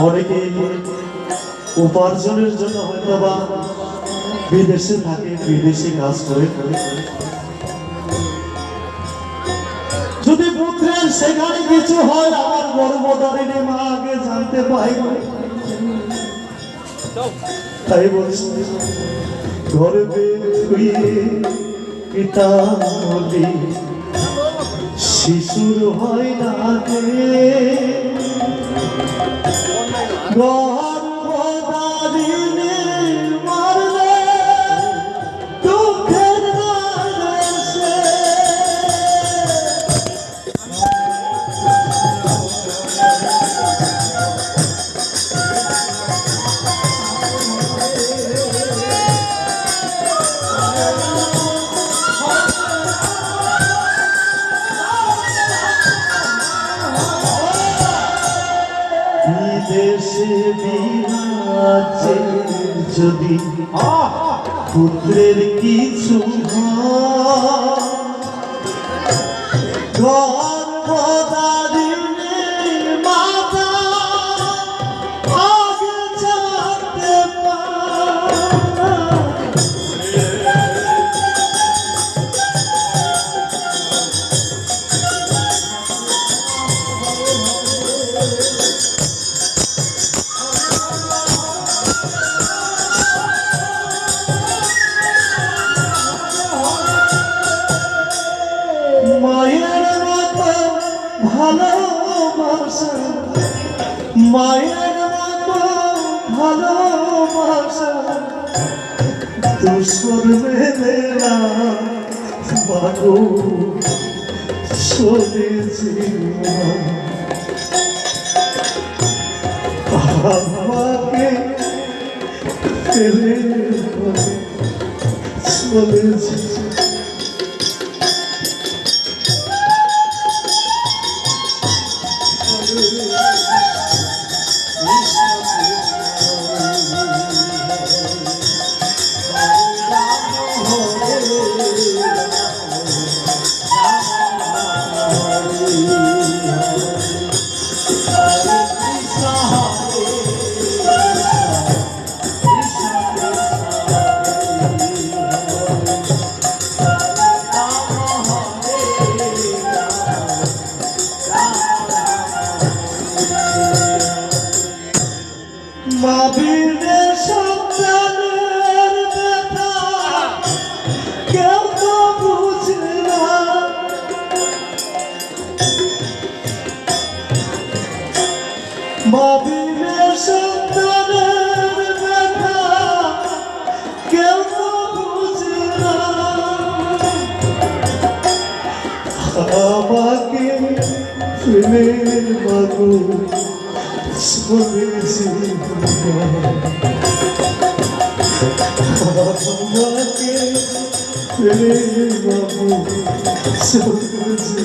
অনেকে উপার্জনের জন্য হয়তো বা বিদেশে থাকে, বিদেশে কাজ করে। যদি পুত্রের সেখানে কিছু হয়, আমার গর্ভধারিণী মা আগে জানতে পাই, তাই বলছি গর্বে শুয়ে পিতা বলি শিশুর হয় না গর্ভধারিণী মারলে দুঃখের দেশে বিদেশে বিরাজে যদি পুত্রের কিছু গর্ভধারিণী মাতা আগে জানতে মায়ের মতো ভালোবাসা, মায়ের মতো ভালোবাসা দুশোর মেলা বাগো শুনেছি আমাকে ফেলে চলেছি। মা বিনে সন্তানের ব্যথা কেউ তো বুঝে না, মা বিনে সন্তানের ব্যথা কেউ তো বুঝে না। আমাকে ফেলে মাগো শুনেছি আমাকে ফেলে মাগো শুনেছি।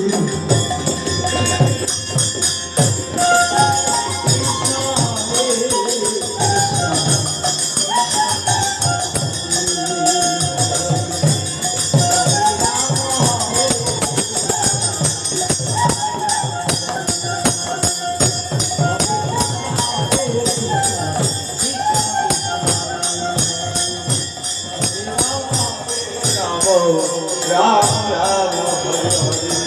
Ram Ram Hare Hare